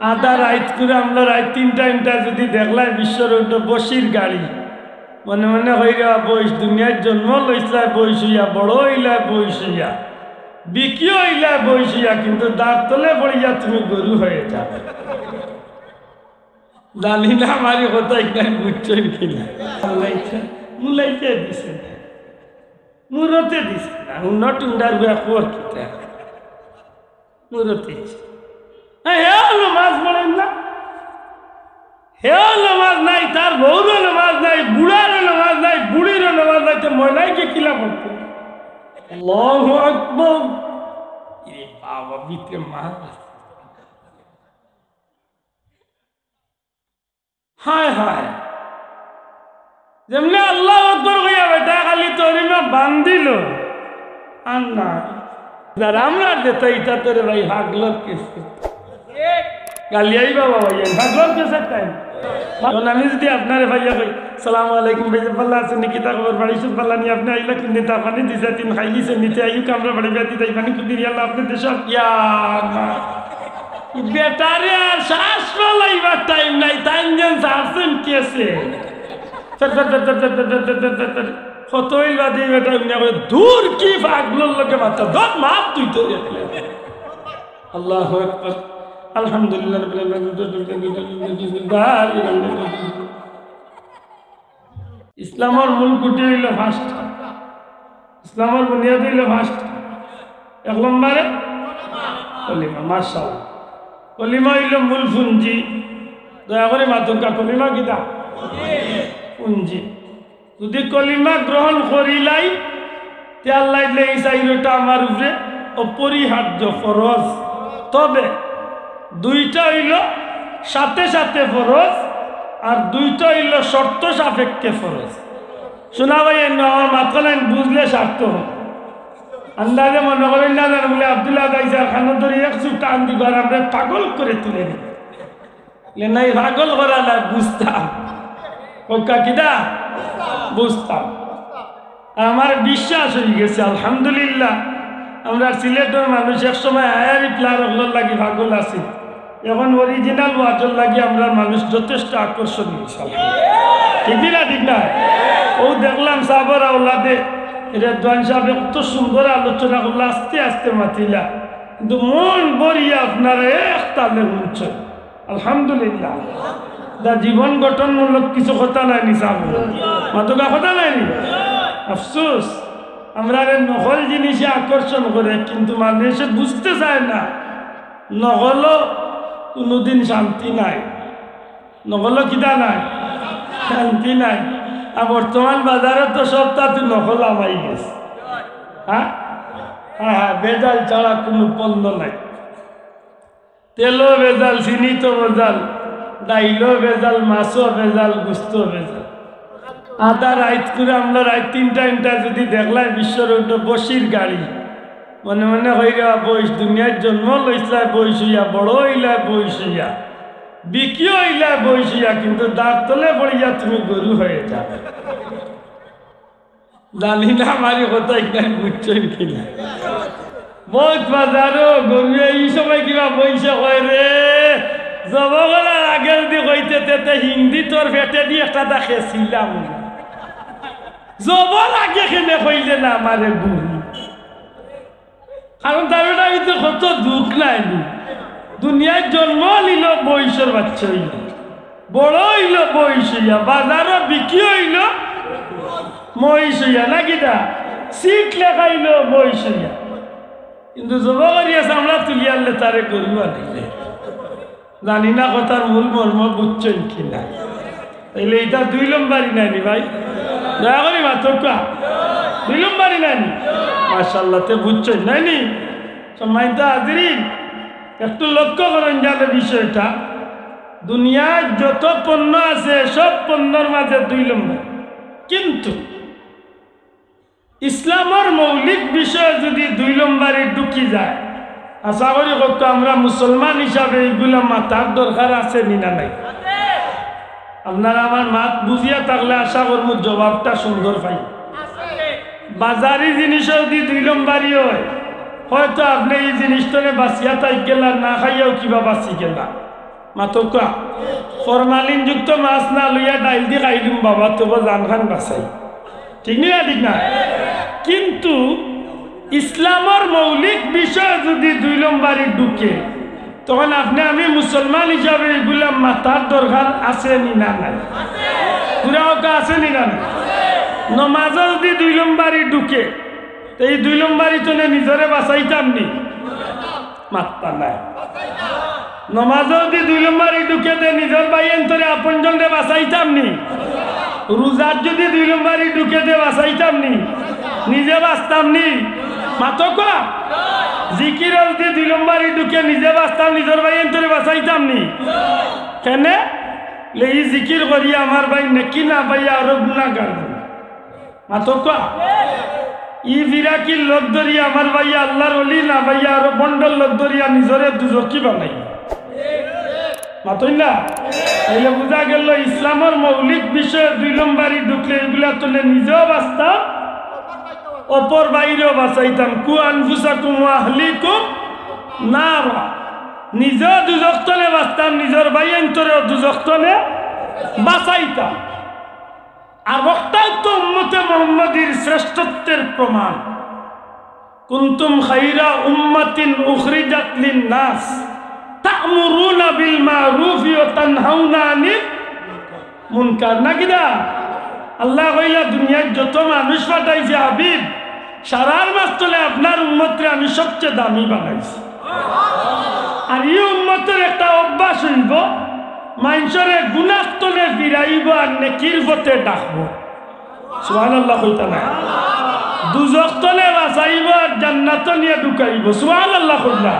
আধা রাইত করে আমরা রাত 3টা যদি দেখলাই বিশ্বর বসির গাড়ি মনে মনে হইয়া বয়স দুনিয়ার জন্ম লইসলা বয়স হইয়া বড় হইলা বয়স হইয়া বিকিও হইলা বয়স হইয়া কিন্তু দাঁত তলে পড়িয়া তুমি গরু হয়ে যাবে। জানি না আমারই কথা একদম বুঝছেন কিনা। মুলাইতে দিছে না, মুরতে দিছে না, টুন্ডার ব্যাপার কিতা মুরতে হেও নামাজ পড়েন না, হেও নামাজ নাই, তার বউরও নামাজ নাই, বুড়ারও নামাজ নাই, বুড়িরও নামাজ নাই, তো ময়নাইকে কিলা পড়তে। আল্লাহু আকবার। এ বাবা ভিতরে মা হায় হায় যেমনি আল্লাহ আকবার কইয়া বেটা খালি তরিমা বান্ধিল আর না আমরা যেত এটা তোরে ভাই হাগলর কেসে গালিয়াই বাবা ভাইয়া হাগলর কেসে টাইম আমি যদি আপনারে ভাইয়া কই সালামু আলাইকুম ভাই পাল্লা আছে নাকি তা খবর বাড়ি সুদ পাল্লা নিয়ে আপনি আইলা কিন্তু তা পানি দিছে তিন খাইলিছে নিতে আইউ কামরা বাড়ি বেতি তাই পানি কুদি আল্লাহ আপনি দেশ ইয়া বেটারে আর শ্বাস ফলাইবার টাইম নাই, তাই যেন সারছেন কেসে কত হইলা দিয়ে বেটা দূর কি পাগলোর লোকে বাচ্চা ধর মাপ তুই তো আল্লাহু আকবার আলহামদুলিল্লাহ ইসলামের মূল কুটি হইল ফার্স্ট, ইসলামের বুনিয়াদ হইল ফার্স্ট 1 নম্বরে কলিমা। মাশাআল্লাহ কলিমা হইল মূল পুঞ্জি। দয়া করে মাতুকা কলিমা কিতা পুঞ্জি। যদি কলিমা গ্রহণ করিলাই তে আল্লাহ এই চাইরটা আমার উপরে অপরিহার্য ফরজ, তবে 2টা হইল সাথে সাথে ফরজ আর 2টা হইল শর্ত সাপেক্ষে ফরজ। শোনা ভাই আমার মাথায় বুঝলে স্বার্থ হয় আন্দাজে মনে করেন না জান বলে আব্দুল্লাহ দাইসার খানো ধরে 1 টান দিবার আমরা পাগল করে তুলে নি নাই পাগল করা না বুঝতাম ওকা কিদা বুঝতাম। আমার বিশ্বাস হয়ে গেছে আলহামদুলিল্লাহ আমরা সিলেটের মানুষ একসময় আয়ারি প্লার হলোর লাগি পাগল আছি, এখন অরিজিনাল ওয়াজর লাগি আমরা মানুষ যথেষ্ট আকর্ষণীয় ঠিক না ঠিক না। ও দেখলাম সাবর আওলাদে এটা দোয়ান সাহেব কত সুন্দর আলোচনা করলো, আস্তে আস্তে মাতিলা কিন্তু মন ভরিয়া আপনারা একতালে শুনছে আলহামদুলিল্লাহ। দা জীবন গঠনমূলক কিছু কথা নাই নি সাহেব মাতকা কথা নাই নি। আফসোস আমরা নকল জিনিসে আকর্ষণ করে কিন্তু মানুষে বুঝতে চায় না নকল কোনোদিন শান্তি নাই, নকল কিতা নাই শান্তি নাই। আর বর্তমান বাজারে তো সব তাতে নকল আমাই গেছে। হ্যাঁ হ্যাঁ হ্যাঁ ভেজাল ছাড়া কোনো পণ্য নাই, তেলও ভেজাল, চিনি তো ভেজাল, ডাইলও ভেজাল, মাছও ভেজাল, গুস্তও ভেজাল। আধা রাইত করে আমরা রাত 3টা যদি দেখলাই বিশ্বর বসির গাড়ি মনে মনে হইয়া বয়স দুনিয়ার জন্ম লইসলা বয়স হইয়া বড় হইলা বয়স হইয়া বিকিও হইলা বয়স হইয়া কিন্তু দাঁত তলে পড়িয়া তুমি গরু হয়ে যাবে। জানি না আমারই কথা একদম বুঝছেন কিনা। বহুত বাজারও গরু এই সময় কিবা পয়সা হয় রে জব করার আগের দিয়ে কইতে তেতে হিন্দি তোর পেটে দিয়ে একটা দেখেছিলাম জবর আগে খেলে কইলে না আমারে গুরু, কারণ তার ভিতরে কত দুঃখ নাই। দুনিয়ায় জন্ম নিল বয়সের বাচ্চা হইল, বড় হইল বয়স হইয়া, বাজারও বিক্রি হইল মহিষ হইয়া নাকিটা সিট লেখাইল বয়স হইয়া, কিন্তু জব করিয়া চামড়া তুলিয়ালে তারে গরু আনিলে। জানি না কথার মূল মর্ম বুঝছেন কিনা। তাইলে এটা 2 নম্বরই নাইনি ভাই, দয়া করি মাতকা 2 নম্বরই নাইনি। মাশাআল্লাহ তে বুঝছেন নাইনি। সম্মানিত হাজিরিন একটু লক্ষ্য করেন যাবে বিষয়টা, দুনিয়ায় যত পণ্য আছে সব পণ্যর মাঝে 2 নম্বর, কিন্তু ইসলামের মৌলিক বিষয় যদি 2 নম্বরে ঢুকি যায় আশা করি কত আমরা মুসলমান হিসাবে এইগুলা মাথার দরকার আছে নিনা নাই। আপনারা আমার মাত বুঝিয়া থাকলে আশা করবো জবাবটা সুন্দর পাই। বাজারি জিনিসও যদি 2 নম্বরই হয় হয়তো আপনি এই জিনিসটারে বাঁচিয়া তাই গেলা না খাইয়াও কিবা বাঁচি গেলা, মাতকা ফরমালিন যুক্ত মাছ না লইয়া ডাইল দি খাইলুম বাবা তবু জান খান বাঁচাই ঠিক না ঠিক না কিন্তু ইসলামের মৌলিক বিষয় যদি 2 নম্বরে ঢুকে তখন আপনি আমি মুসলমান হিসাবে এগুলা মাথার দরকার আছে নি না নাই পুরা আছে নি না নমাজও যদি 2 নম্বরে ঢুকে তো এই 2 নম্বরে চলে নিজরে বাঁচাইতাম নি মাত্তা নাই নমাজও যদি 2 নম্বরে ঢুকে দে নিজের বাইন তোরে আপনজনরে বাঁচাইতাম নি রোজার যদি 2 নম্বরে ঢুকে দে বাঁচাইতাম নি নিজে বাঁচতাম নি মাতকা জিকির যদি 2 নম্বরে ঢুকে নিজে বাঁচতাম নিজের বাইন তোরে বাঁচাইতাম নি কেন এই জিকির করি আমার ভাই নেকি না ভাইয়া আরো গুনাহগার মাতকা ই বিরাকি লোক ধরিয়া আমার ভাইয়া আল্লাহর ওলি না ভাইয়া আরো বন্ডল লোক ধরিয়া নিজরে দুজকি বানাই মাতই না তাইলে বুঝা গেল ইসলামের মৌলিক বিষয় 2 নম্বরে ঢুকলে এগুলা তোলে নিজেও বাঁচতাম অপর বাইরেও বাঁচাইতাম কু আনফুসাকুম ওয়া আহলিকুম নারা নিজেও দুজক তলে বাঁচতাম নিজের বাইন তোরেও দুজক তলে বাঁচাইতাম আর বক্তাই তো উম্মতে মুহাম্মাদীর শ্রেষ্ঠত্বের প্রমাণ কুনতুম খায়রা উম্মাতিন উখরিজাত লিন-নাস তা'মুরুনা বিল মা'রুফ ওয়া তানহাউনা আনিল মুনকার নাকিদা আল্লাহ কইলা দুনিয়ার যত মানুষ পাঠাইছে হাবিব সারার মাস্তলে আপনার উম্মতরে আমি সবচেয়ে দামি বানাইছি আর এই উম্মতের একটা অভ্যাস হইব মানুষরে গুনাহ তলে ফিরাইব আর নেকির পথে ডাকব সুবহানাল্লাহ কইতা না দুজক তলে বাঁচাইব আর জান্নাত নিয়ে ঢুকাইব সুবহানাল্লাহ কইলা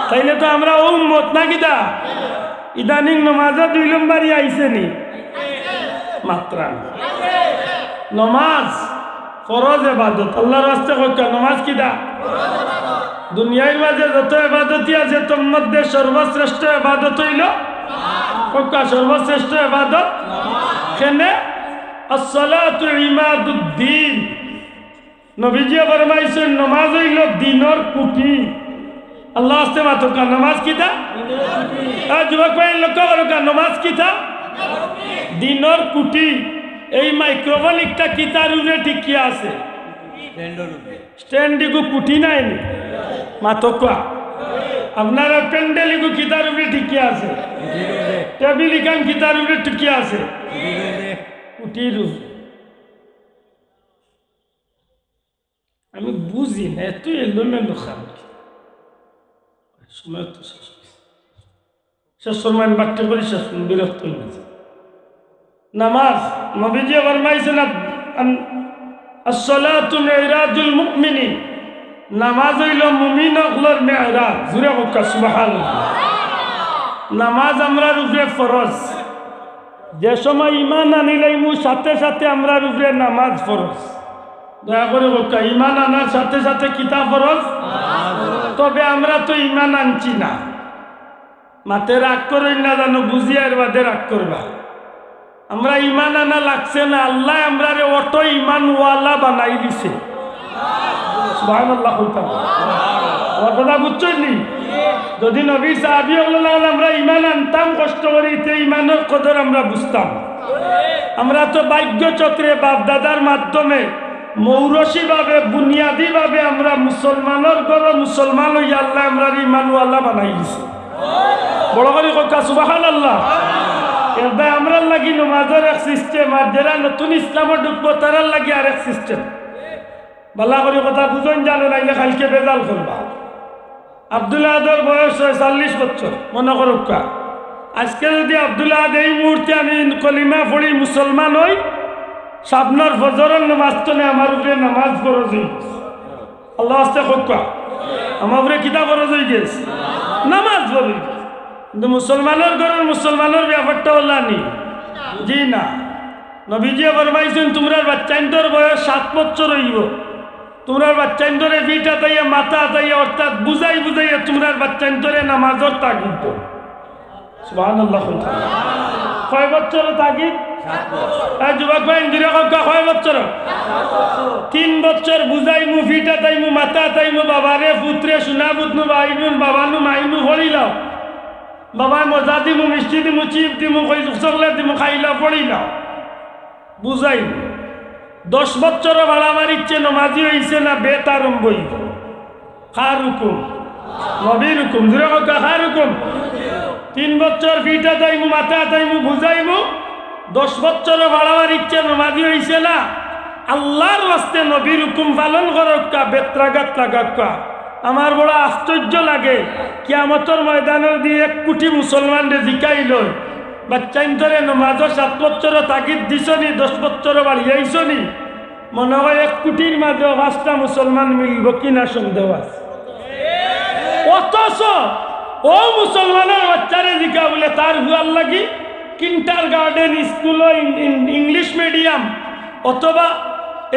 তাইলে তো আমরা উম্মত নাকিদা ইদানিং নমাজে 2 নম্বরে আইছে নি মাত্রা নমাজ ফরজ ইবাদত আল্লাহর রাস্তায় কইতা নমাজ কিদা ফরজ ইবাদত দুনিয়ার মাঝে যত ইবাদতই আছে তোর মধ্যে সর্বশ্রেষ্ঠ ইবাদত হইল কইতা সর্বশ্রেষ্ঠ ইবাদত কেন as-salatu imaduddin নবীজি ফরমাইছেন নামাজ হইল দ্বীনের কুটি আল্লাহ আস্তে মাতকা নামাজ কিতা যুবক ভাই লক্ষ্য করো নামাজ কিতা দ্বীনের কুটি এই মাইক্রোফোন একটা কিতার উপরে টিকি আছে স্ট্যান্ডিগু কুটি নাই মাতকা আপনারা প্যান্ডেলিগু কিতার উপরে টিকি আছে টেবিল ইকান কিতার উপরে টিকি আছে কুটির আমি বুঝি না এত এলোমেলো খান সময় তো শেষ সময় বাক্য করি শেষ বিরক্ত হয়ে গেছে নামাজ নবীজি ফরমাইছেন as-salatu mi'rajul mu'minin নামাজ হইল মুমিন হকলর মেয়রাজ জুড়ে হোক সুবহানাল্লাহ নামাজ আমরার উপরে ফরজ যে সময় ইমান আনিলাইমু সাথে সাথে আমরার উপরে নামাজ ফরজ দয়া করে হোক ইমান আনার সাথে সাথে কিতাব ফরজ তবে আমরা তো ইমান আনছি না মাতে রাগ করে না জানো বুঝিয়ার বাদে রাগ করবা আমরা ইমান আনা লাগছে না আল্লাহ আমরা অটো ইমানওয়ালা বানাই দিছে সুবহানাল্লাহ কইতাম কথা বুঝছনি যদি নবী সাহাবী হল্লাহ আমরা ইমান আনতাম কষ্ট করে তে ইমানের কদর আমরা বুঝতাম আমরা তো ভাগ্য চক্রে বাপ দাদার মাধ্যমে মৌরসী ভাবে বুনিয়াদী ভাবে আমরা মুসলমানের ঘর মুসলমান হইয়া আল্লাহ আমরা ইমানওয়ালা বানাই দিছে বড় করে কথা সুবহানাল্লাহ এবার আমরা লাগি নামাজের এক সিস্টেম আর যারা নতুন ইসলামে ঢুকবো তারা লাগি আর এক সিস্টেম বালা করে কথা বুঝন জানো নাইলে কালকে বেজাল করবা আব্দুল্লাহ আদর বয়স 40 বছর মনে করো আজকে যদি আব্দুল্লাহ এই মুহূর্তে আমি কলিমা পড়ি মুসলমান হই সাবনার ফজরের নামাজ চলে আমার উপরে নামাজ ফরজ হই আল্লাহ আস্তে কোকা আমার উপরে কিতাব ফরজ হই গেছে নামাজ ফরজ কিন্তু মুসলমানের ঘরের মুসলমানের ব্যাপারটা হল নি জি না নবীজি ফরমাইছেন তোমরা বাচ্চাইন্দর বয়স 7 বছর হইব তোমরা বাচ্চাইন্দরে ভিটা তাইয়া মাথা তাইয়া অর্থাৎ বুঝাই বুঝাইয়া তোমরা বাচ্চাইন্দরে নামাজের তাগিদ দাও সুবহানাল্লাহ কয় বছর তাগিদ 7 বছর যুবক ভাই ইন্দিরা কয় বছর 3 বছর বুঝাইমু ভিটা তাইমু মাথা তাইমু বাবারে পুত্রে সোনা পুতনু ভাইনুন বাবানু মাইনু হলিলাও বাবা মজা দিমু মিষ্টি দিমু চিপ দিমু চকলেট দিমু খাইলা পড়িলা বুঝাই 10 বছর ভাড়া মারিচ্ছে নমাজি হইছে না বেতারম্ভ হইব খার হুকুম নবীর হুকুম জুড়ে কথা খার হুকুম 3 বছর ফিটা যাইমু মাথা যাইমু বুঝাইমু 10 বছর ভাড়া মারিচ্ছে নমাজি হইছে না আল্লাহর ওয়াস্তে নবীর হুকুম পালন করক্কা বেত্রাঘাত লাগাক্কা আমার বড় আশ্চর্য লাগে কিয়ামতের ময়দানে দিয়ে 1 কোটি মুসলমানরে জিকাইল বাচ্চা ইন্তরে নমাজের 7 বছর তাগিদ দিছনি 10 বছর বাড়িয়েছনি মনে হয় 1 কোটির মাঝে 5টা মুসলমান মিলব কিনা সন্দেহ আছে অথচ ও মুসলমানের বাচ্চারে জিকা বলে তার হুয়ার লাগি kinder garden school English medium অথবা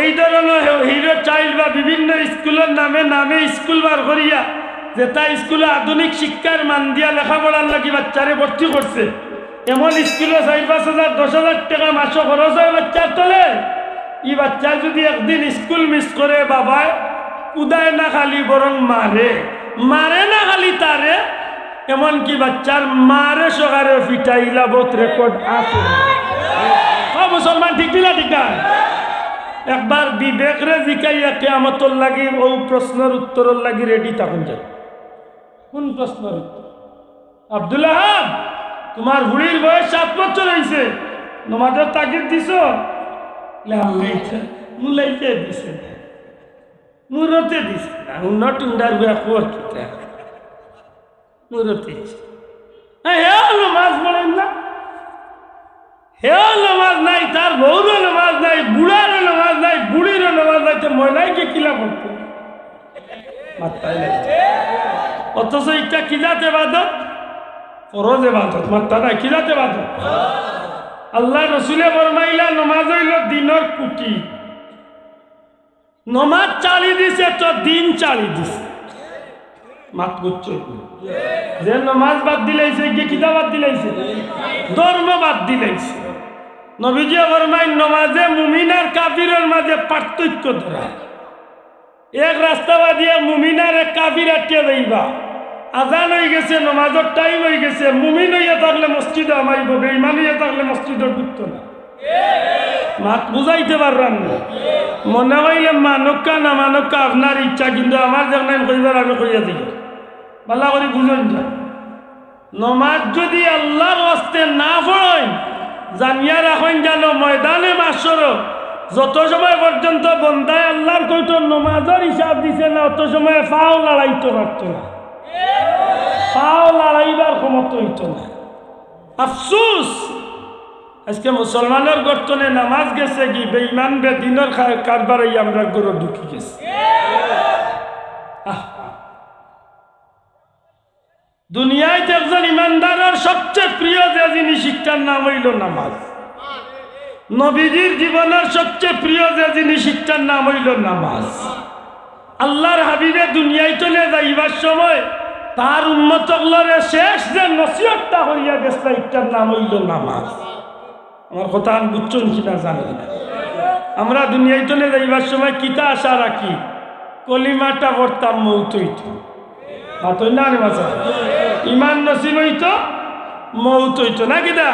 এই ধরনের হিরো চাইল্ড বা বিভিন্ন স্কুলের নামে স্কুল বার করিয়া যে তা স্কুলে আধুনিক শিক্ষার মান দিয়া লেখাপড়ার লাগি বাচ্চারে ভর্তি করছে এমন স্কুলে 4-5,000 10,000 টাকা মাসে খরচ হয় বাচ্চার তলে এই বাচ্চা যদি একদিন স্কুল মিস করে বাবায় কুদায় না খালি বরং মারে না খালি তারে এমনকি বাচ্চার মারে সকারে ফিটাইলা বোধ রেকর্ড আছে মুসলমান ঠিক না ঠিক না একবার বিবেকরে জিকাইয়া কিয়ামতের লাগি ও প্রশ্নের উত্তরের লাগি রেডি থাকুন যাবে কোন প্রশ্নের উত্তর আব্দুল্লাহ তোমার বুড়ির বয়স 7 বছর হয়েছে নমাজের তাগিদ দিছ মুলাইতে দিছে মুরতে দিছে না উন্নটুন্ডার গুয়া কুয়ার কিতা মুরতে হে নমাজ পড়েন না হে নমাজ নাই তার বউরও নমাজ নাই বুড়ারও নমাজ নাই বুড়িরও নমাজ নাই তো ময়লাইকে কিলা করতো মাত্রায় লাগছে অথচ এটা কি জাতে বাদত ফরজ ইবাদত মাত্রা নাই কি জাতে বাদত আল্লাহ রসুলে ফরমাইলা নমাজ হইল দিনের কুটি নমাজ চালি দিছে তো দিন চালি দিছে মাত গুচ্ছ যে নমাজ বাদ দিলাইছে কি কিতা বাদ দিলাইছে ধর্ম বাদ দিলাইছে নবীজি ফরমাই নমাজে মুমিন আর কাফিরের মাঝে পার্থক্য ধরা এক রাস্তাবাদী মুমিন আর কাফির আটকে যাইবা আজান হয়ে গেছে নমাজের টাইম হয়ে গেছে মুমিন হইয়া থাকলে মসজিদে আমাইব বেঈমান হইয়া থাকলে মসজিদে ঢুকতো না মাত বুঝাইতে পারলাম না মনে হইলে মানক্কা না মানক্কা আপনার ইচ্ছা কিন্তু আমার যেমন কইবার আমি কইয়া দিই ভালো করে বুঝুন যায় নমাজ যদি আল্লাহর ওয়াস্তে না পড়েন জানিয়া রাখেন যেন ময়দানে মাসর যত সময় পর্যন্ত বন্দায় আল্লাহর কইতো নমাজের হিসাব দিছে না অত সময় ফাও লড়াইতে পারতো না ফাও লড়াইবার ক্ষমতা হইতো না আফসোস আজকে মুসলমানের গর্তনে নামাজ গেছে কি বেঈমান বেদিনের কারবারে আমরা গরু ঢুকি গেছে দুনিয়ায় একজন ইমানদারের সবচেয়ে প্রিয় যে জিনিস শিক্ষার নাম হইল নামাজ নবীজির জীবনের সবচেয়ে প্রিয় যে জিনিস শিক্ষার নাম হইল নামাজ আল্লাহর হাবিবে দুনিয়ায় চলে যাইবার সময় তার উম্মতগুলোরে শেষ যে নসিহতটা হইয়া গেছে এটার নাম হইল নামাজ আমার কথা আমি বুঝছেন কিনা জানি না আমরা দুনিয়ায় চলে যাইবার সময় কিতা আশা রাখি কলিমাটা পড়তাম মৌত হইত না রে বাচ্চা ইমান নসিব হইত মৌত হইত না কিনা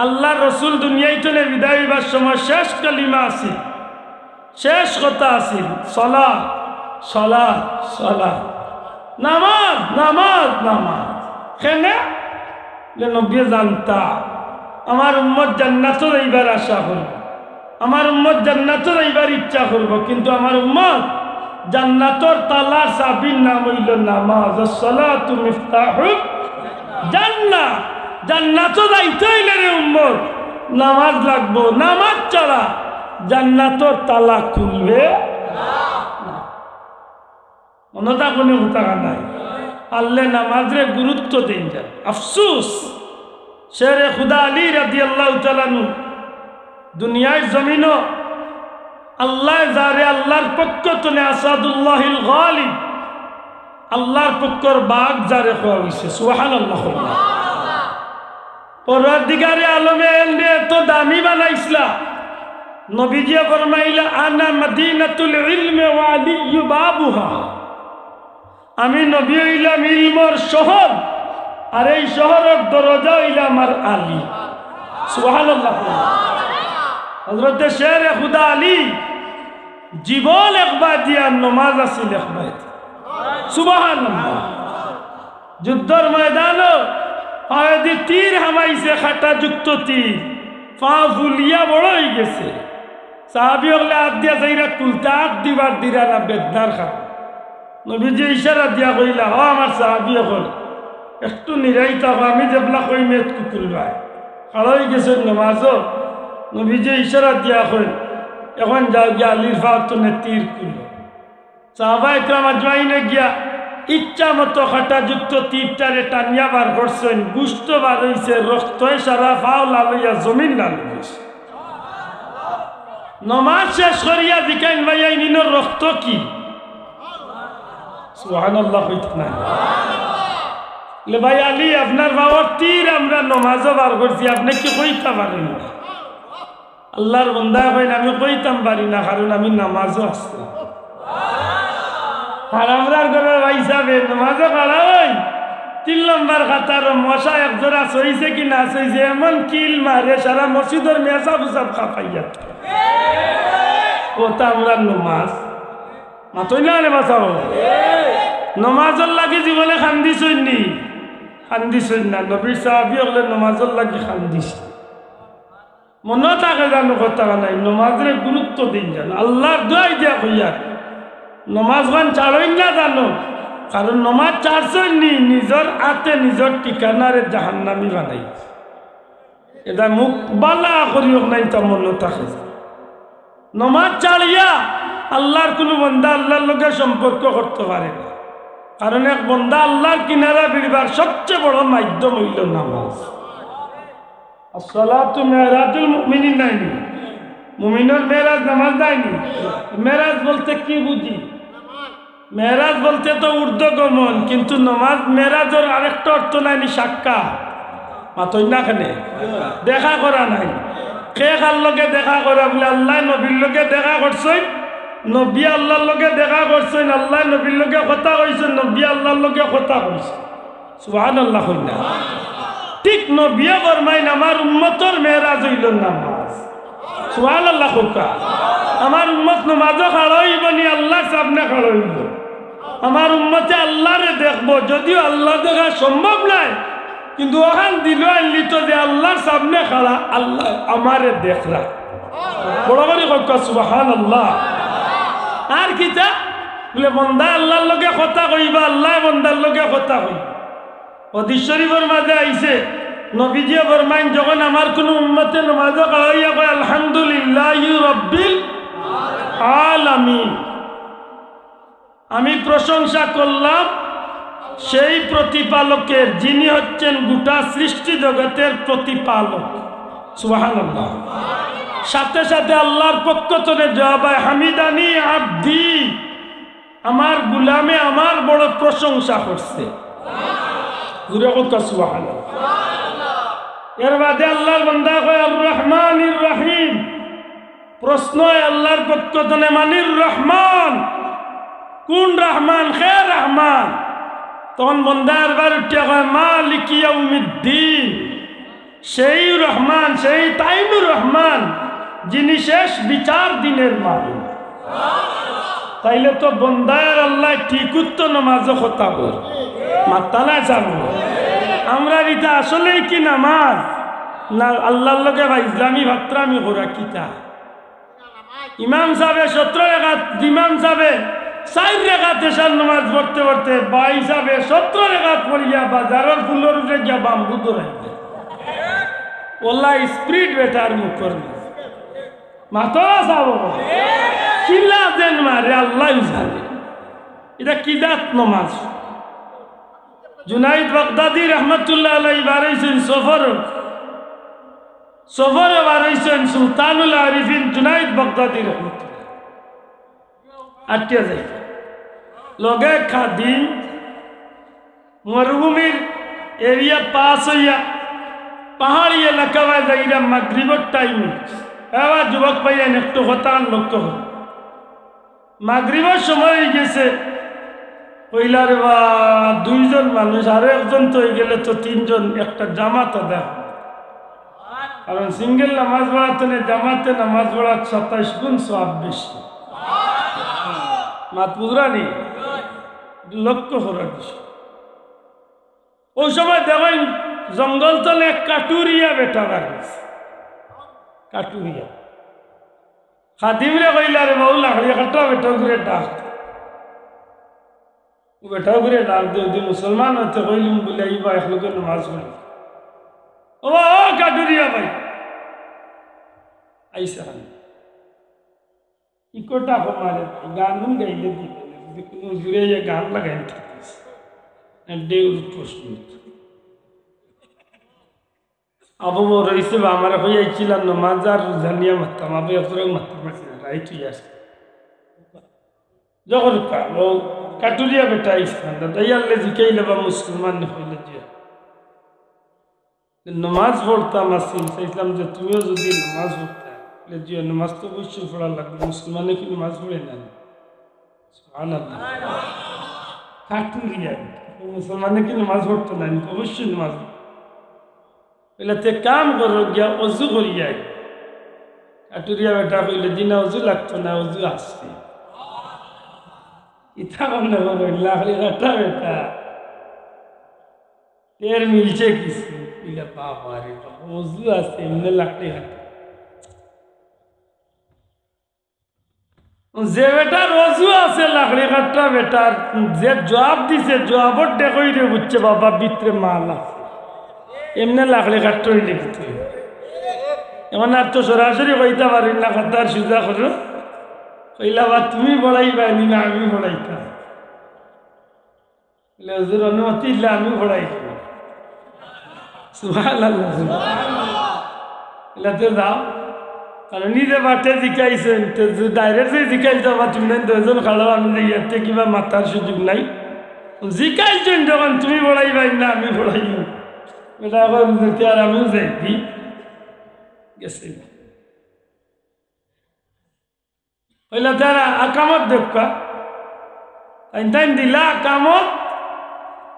আল্লাহ রসুল দুনিয়ায় চলে বিদায় হইবার সময় শেষ কলিমা আছিল শেষ কথা আছিল সালাত সালাত সালাত নামাজ নামাজ নামাজ কেনে নবী জানতা আমার উম্মত জান্নাতে যাইবার আশা করব আমার উম্মত জান্নাতে যাইবার ইচ্ছা করব কিন্তু আমার উম্মত জান্নাতের তালার চাবির নাম হইল নামাজ as-salatu মিফতাহুল জান্নাহ জান্নাতে যাইতে হইলে রে উম্মত নামাজ লাগবো নামাজ ছাড়া জান্নাতের তালা খুলবে না মনটা কোনো কথা নাই আল্লাহ নামাজরে গুরুত্ব দেন যায় আফসোস শেরে খুদা আলী রাদিয়াল্লাহু তাআলা আনহু দুনিয়ার জমিনও আল্লাহ যারে আল্লাহর পক্ষ থেকে আসাদুল্লাহিল গালিব আল্লাহর পক্ষর বাগ যারে কোয়া হইছে সুবহানাল্লাহ পরওয়ারদিগারে আলমে এনে তো দামি বানাইছলা নবীজি ফরমাইলা আনা মদিনাতুল ইলমি ওয়া আলী বাবুহা আমি নবী হইলাম ইলমের শহর আর এই শহরের দরজা হইল আমার আলী। সুবহানাল্লাহ। হযরত শের খুদা আলী জীবন একবার দিয়া নমাজ আসিল একবার। সুবহানাল্লাহ। যুদ্ধর ময়দান হায়দি তীর হামাইছে, খাটা যুক্ত তীর, পা ফুলিয়া বড় হয়ে গেছে। সাহাবী হলে হাত দিয়া যাইরা কুলতে হাত দিবার দিরা না বেদনার খা। নবীজি ইশারা দিয়া কইলা, ও আমার সাহাবী হল একটু নিরাইত আমি যেবলা কই মেত কুকুল ভাই খাড়াই গেছে নমাজও। নবীজি ইশারা দিয়া কই এখন যাও গিয়া আলীর ফাতনে তীর কুল। সাহাবা ইকরাম আজমাইনে গিয়া ইচ্ছা মতো খাটা যুক্ত তীরটারে টানিয়া বার করছেন। গুস্ত বার হইছে, রক্তয় সারা ফাও লাল হইয়া জমিন লাল হইছে। নমাজ শেষ করিয়া দিকাইন ভাইয়া নিনোর রক্ত কি? সুবহানাল্লাহ কইত না লে ভাই আলী আপনার বাবার তীর আমরা নমাজও বার করছি, আপনি কি কইতে পারেন না? আল্লাহর বান্দা কইন আমি কইতাম পারি না, কারণ আমি নামাজও আসলাম। আর আমরার ঘরে ভাই সাহেব নামাজও খাড়া হই 3 নম্বর খাতার মশা একজোড়া সইছে কি না সইছে এমন কিল মারে সারা মসজিদের মেসা বুসাব খাপাইয়া। ওটা আমরা নমাজ মাতই না রে বাঁচাও। নমাজর লাগি জীবনে খান্দিছই নি? খান্দিছই না। নবীর সাহাবী হলে নমাজর লাগি খান্দিছে। মনে থাকে জানো কথা নাই, নমাজের গুরুত্ব দিন জানো। আল্লাহর দোয়াই দিয়া কইয়া নমাজ গান ছাড়ই না জানো, কারণ নমাজ ছাড়ছই নি নিজের হাতে নিজের ঠিকানারে জাহান্নামী বানাই। এটা মুখ বালা করিও নাই তা মনে থাকে। নমাজ ছাড়িয়া আল্লাহর কোনো বন্দা আল্লাহর লগে সম্পর্ক করতে পারে না, কারণ এক বন্দা আল্লাহর কিনারা বিড়বার সবচেয়ে বড় মাধ্যম হইল নামাজ। আসসালাতু মেরাজুল মুমিনিন নাইনি, মুমিনের মেরাজ নামাজ নাইনি। মেরাজ বলতে কি বুঝি? মেরাজ বলতে তো ঊর্ধ্বগমন, কিন্তু নামাজ মেরাজের আরেকটা অর্থ নাইনি সাক্ষা। মাতই না কেনে দেখা করা নাই। কে কার লগে দেখা করা বলে আল্লাহ নবীর লগে দেখা করছেন, নবী আল্লাহর লগে দেখা করছেন, আল্লাহ নবীর লগে কথা কইছেন, নবী আল্লাহর লগে কথা কইছেন। সুবহানাল্লাহ কইনা ঠিক নবীও ফরমাইন আমার উম্মতর মেরাজ হইল নামাজ। সুবহানাল্লাহ কইকা আমার উম্মত নামাজও খাড়া হইব নি আল্লাহর সামনে খাড়া হইব। আমার উম্মতে আল্লাহরে দেখবো, যদিও আল্লাহ দেখা সম্ভব নাই, কিন্তু ওখান দিল আনলিত যে আল্লাহর সামনে খাড়া, আল্লাহ আমারে দেখরা। বড় করে কইকা সুবহানাল্লাহ। আর কিতা বলে বন্দা আল্লাহর লগে কথা কইবা, আল্লাহ বন্দার লগে কথা কইবা। হাদিস শরীফের মাঝে আইছে নবীজি ফরমাইন যখন আমার কোন উম্মতে নামাজে খাড়াইয়া কয় আলহামদুলিল্লাহি রাব্বিল আলামিন, আমি প্রশংসা করলাম সেই প্রতিপালকের যিনি হচ্ছেন গোটা সৃষ্টি জগতের প্রতিপালক। সুবহানাল্লাহ। সাথে সাথে আল্লাহর পক্ষ থেকে জবাব হয় হামিদানি আব্দি, আমার গুলামে আমার বড় প্রশংসা করছে। সুবহানাল্লাহ। এর বাদে আল্লাহর বান্দা কয় আর রহমানির রহিম, প্রশ্ন আল্লাহর পক্ষ থেকে মানির রহমান, কোন রহমান? হে রহমান। তখন বন্দার বার উঠিয়া কয় মালিক ইয়াউমিদ্দিন, সেই রহমান, সেই তাইনুর রহমান যিনি শেষ বিচার দিনের মালিক। তাইলে তো বন্দার আল্লাহ ঠিক উত্তর নামাজও কথা বল মাত্তা না যাবো। আমরা এটা আসলেই কি নামাজ না আল্লাহর লগে বা ইসলামী ভাত্রামি করা কিতা? ইমাম সাহেব 17 রাকাত, ইমাম সাহেব 4 রাকাত এশার নামাজ পড়তে পড়তে ভাই সাহেব 17 রাকাত পড়িয়া বাজারের ফুলের উপরে গিয়া বাম্বু ধরাইতে ওল্লাই স্পিরিট বেটার মুখ করবে মাতরা যাব কিলা দেন মারে আল্লাহ জানে এটা কি জাত নামাজ। জুনাইদ বাগদাদি রহমতুল্লাহ আলাইহি বারাইছেন সফরে বারাইছেন সুলতানুল আরিফিন জুনাইদ বাগদাদি রহমতুল্লাহ আটকে যায় লগে খাদিম মরুভূমির এরিয়া পাস হইয়া পাহাড়ি এলাকা যাইরা মাগরিবের টাইমে এবার যুবক পাইয়েন একটু হতান লক্ষ্য হল মাগরিবের সময় হয়ে গেছে। কইলারে বা দুইজন মানুষ আরো একজন তো হয়ে গেলে তো তিনজন একটা জামাতে দেখ কারণ সিঙ্গেল নামাজ পড়াতে নেই জামাতে নামাজ পড়ার 27 গুণ সওয়াব বেশি মাত বুঝরানি লক্ষ্য করার বিষয় ওই সময় দেখেন জঙ্গল তলে কাটুরিয়া বেটা বাড়িছে কাটুরিয়া খাদিমরে কইলারে বাউ লাকড়ি কাটা বেটা ঘুরে ডাক বেটা ঘুরে ডাক দিয়ে মুসলমান হতে কইলিম বলে আইবা এক লোকের নামাজ পড়ি ও কাটুরিয়া ভাই আইসা ইকোটা মারে গান গাইলে দিবে কোনো জুড়ে গান লাগাই থাকিস দেউর প্রশ্ন আবু রইছে বা আমার হইয়াছিলাম নামাজ আর জানিয়া মারতাম আবু একজনে মারতে পারছি না রাইট হইয়া আসে যখন কাটুরিয়া বেটা ইসলাম দাইয়ালে জিকাইলে বা মুসলমান হইলে যে নামাজ পড়তাম আসি চাইছিলাম যে তুমিও যদি নামাজ পড়তে যে নামাজ তো অবশ্যই পড়া লাগবে মুসলমানে কি নামাজ পড়ে না সুবহানাল্লাহ কাটুরিয়া মুসলমানে কি নামাজ পড়তো না অবশ্যই নামাজ এলাতে কাম করো গিয়া অজু করিয়া কাটুরিয়া বেটা কইলে দিনা অজু লাগতো না অজু আসছে ইথা মনে করো লাখলি কাটা বেটা তের মিলছে কিছু ইলা বাবা রে অজু আসছে এমনি লাখলি কাটা যে বেটার অজু আছে লাকড়ি কাটটা বেটার যে জবাব দিছে জবাবর দেখই রে বুঝছে বাবা ভিতরে মাল আছে এমনি লাকড়ি কাটটই লিখতে এমন আর তো সরাসরি কইতে পারি না কথার সুজা করো কইলা বা তুমি বড়াইবা না আমি বড়াইতাম হুজুর অনুমতি দিলে আমি বড়াইতাম সুবহানাল্লাহ এলাতে যাও কারণ নিজে বাটে জিকাইছেন ডাইরেক্ট জিকাইতে পারবা তুমি না দুজন খালাও আমি ইয়াতে কিবা মাথার সুযোগ নাই জিকাইছেন যখন তুমি বড়াইবাই না আমি বড়াইব এটা এখন যেতে আর আমিও যাইবি গেছে হইলে তারা আকামত দেখা তাই দিলা আকামত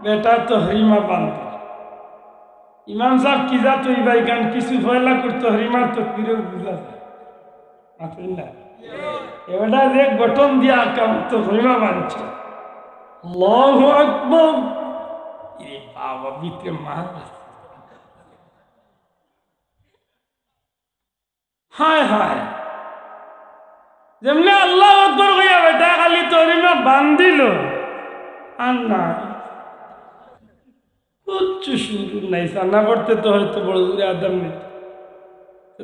বেটা তো হরিমা বান্ধ ইমাম সাহেব কি যা তুই ভাই গান কিছু ফয়লা করতো হরিমার তো ফিরে বুঝা যায় না এবারটা যে গঠন দিয়া আকাম তো হরিমা বানছে আল্লাহু আকবার এ বাবা ভিতরে মার হায় হায় যেমনি আল্লাহ আকবার কইয়া বেটা খালি তো হরিমা বান্ধিল আর না কিচ্ছু শুরু নাই সান্না পড়তে তো হয়তো বড় দূরে আদাম নেই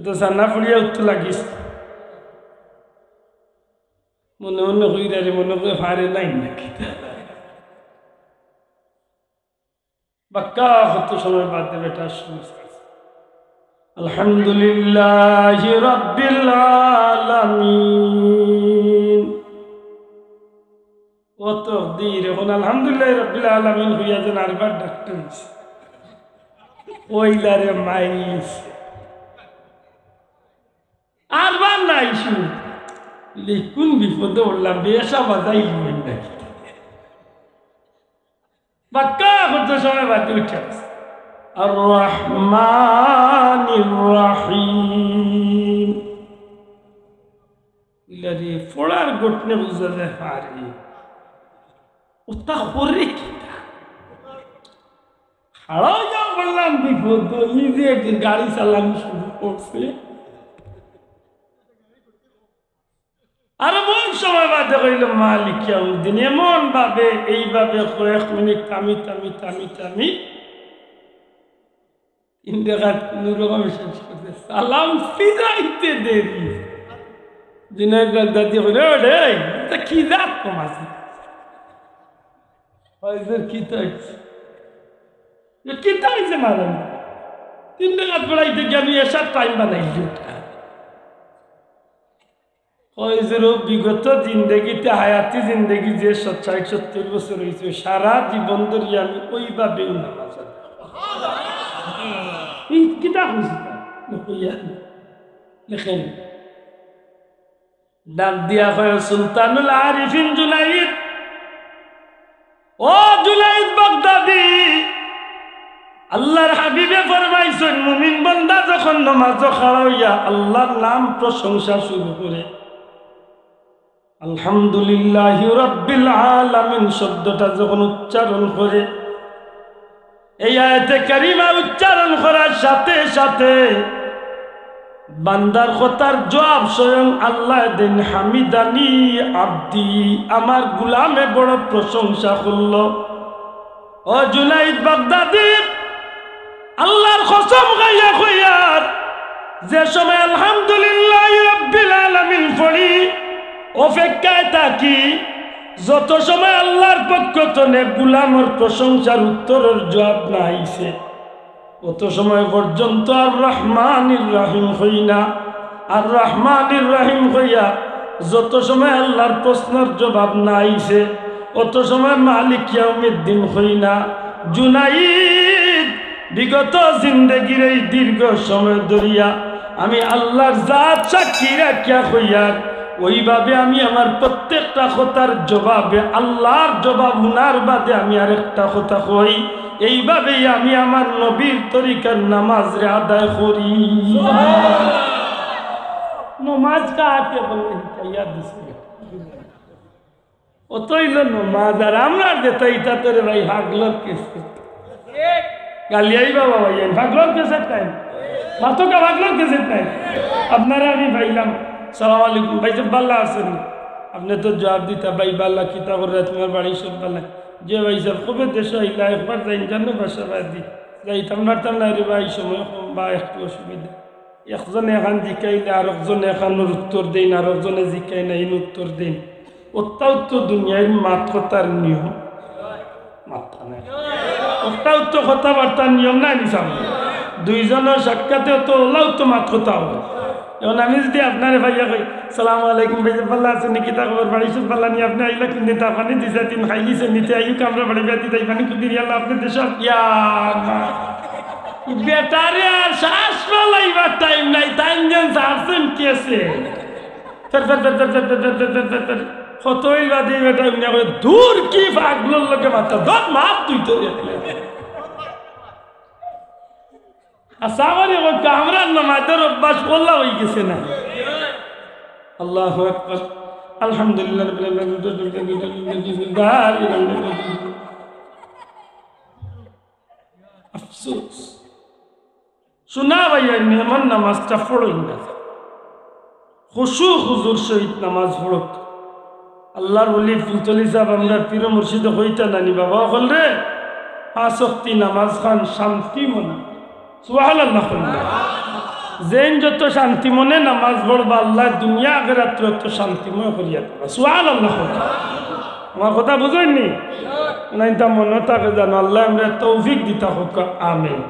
তো সান্না পড়িয়া উঠতে লাগিস মনে মনে হইরা রে মনে করে ফারে নাই নাকি বাক্কা কত সময় বাদ দেবে এটা শুরু আলহামদুলিল্লাহ রাব্বিল আলামিন ও তকদীর এখন আলহামদুলিল্লাহ রাব্বিল আলামিন হইয়া যেন আরবার ডাক্তার হইছে ওইলারে মাইস আরবার নাই শুন কোন বিপদে উঠলাম বেশা বাজাই নাকি বাক্কা কত সময় বাদ উঠে আর রহমানির রহিম ইলারে ফড়ার গটনে বুঝা যায় পারে ওটা করে কিটা খাড়াও যা বললাম বিপদ এই যে গাড়ি চালানো শুরু করছে আর বহু সময় বাদে কইল মালিক ইয়াউদ্দিন এমন ভাবে এইভাবে কয়েক মিনিট থামি থামি থামি থামি ইন্দেখাত কোন রকম শেষ করতে সালাম ফিরাইতে দেরি দিনের দাদি কইল রে তা কি জাত কমাছি হয়তো কি তাইছে মারেন 3 টাকা পড়াইতে গিয়ে আমি এসার টাইম বানাইছি বিগত জিন্দগিতে হায়াতি জিন্দগি যে 60-70 বছর হয়েছে সারা জীবন ধরে আমি ওইভাবে নামাজ লেখেন ডাক দিয়া হয় সুলতানুল আরিফিন জুনাইদ ও জুনাইদ বাগদাদি, আল্লাহর হাবিবে ফরমাইছেন মুমিন বান্দা যখন নামাজ খাড়া হইয়া আল্লাহর নাম প্রশংসা শুরু করে, আলহামদুলিল্লাহি রাব্বিল আলামিন শব্দটা যখন উচ্চারণ করে, এই আয়াতে কারিমা উচ্চারণ করার সাথে সাথে বান্দার কথার জবাব স্বয়ং আল্লাহ দেন, হামিদানি আব্দি, আমার গোলামে বড় প্রশংসা করল। ও জুনাইদ বাগদাদি, আল্লাহর কসম খাইয়া কইয়ার যে সময় আলহামদুলিল্লাহি রাব্বিল আলামিন পড়ি অপেক্ষায় থাকি, যত সময় আল্লাহর পক্ষ থেকে গোলামের প্রশংসার উত্তরের জবাব না আইছে অত সময় পর্যন্ত আর রহমানির রহিম হই না। আর রহমানির রহিম হইয়া যত সময় আল্লাহর প্রশ্নের জবাব না আইছে অত সময় মালিক ইয়াউমিদ্দিন হই না। জুনাইদ, বিগত জিন্দেগির এই দীর্ঘ সময় ধরিয়া আমি আল্লাহর জাত সাক্ষী রাখিয়া হইয়ার ওইভাবে আমি আমার প্রত্যেকটা কথার জবাবে আল্লাহর জবাব উনার বাদে আমি আরেকটা কথা কই, এইভাবেই আমি আমার নবীর তরিকার নামাজ রে আদায় করি। নমাজ কাকে বলে ইয়া দিছে অতইল নমাজ। আর আমরা যেটা ইটা তোরে ভাই হাগলর কেসে গালিয়াই বাবা ভাই ভাগলর কেসে টাইম মাতকা ভাগলর কেসে টাইম আপনারা আমি ভাইলাম সালাম আলাইকুম ভাই সব ভালো আছেন? আপনি তো জবাব দিতা ভাই বাল্লা কিতা করে তোমার বাড়ি সব ভালো? যে ভাই সব কবে দেশ আইলা একবার যাই জানো বাসা বাদি যাইতাম পারতাম না রে ভাই, সময় কম বা একটু অসুবিধা। একজনে এখান জিকাইলে আর একজনে এখানোর উত্তর দেন, আর একজনে জিকাই না এর উত্তর দেন। ওটাও তো দুনিয়ার মাত কথার নিয়ম, মাথা নাই ওটাও তো কথাবার্তার নিয়ম নাই নিসাম। দুইজনের সাক্ষাতেও তো ওলাও তো মাত কথা হবে। এখন আমি যদি আপনার ভাইয়া কই সালাম আলাইকুম ভাই পাল্লা আছে নাকি তা খবর বাড়ি সব পাল্লা নিয়ে আপনি আইলা কিন্তু তা পানি দিছে তিন খাইলিছে নিতে আইউ কামরা বাড়ি বেতি তাই পানি কুদি আল্লাহ আপনি দেশ বেটারে আর শ্বাস ফলাইবার টাইম নাই, তাই যেন সারছেন কেসে কতই বাদে বেটা দূর কি পাগলোর লোকে মাথা ধর মাপ তুই তো আসামারি কামরার নামাজের অভ্যাস করলা হয়ে গেছে না। আল্লাহু আকবার, আলহামদুলিল্লাহ আফসোস শোনা ভাইয়া এমন নামাজটা পড়ই না, খুশু হুজুর সহিত নামাজ পড়ক। আল্লাহর ওলি ফুলতলি সাহেব আমরা পীর মুর্শিদ হইতা নানি বাবা হল রে পাঁচ ওয়াক্ত নামাজ খান শান্তি মনে সুবহানাল্লাহ। যেন যত শান্তি মনে নামাজ পড়বা আল্লাহ দুনিয়া আখিরাত যত শান্তিময় করিয়া দেবা সুবহানাল্লাহ। আমার কথা বুঝেননি? নাই তা মনে থাকে জানো আল্লাহ আমরা তৌফিক দিতা হোক, আমিন।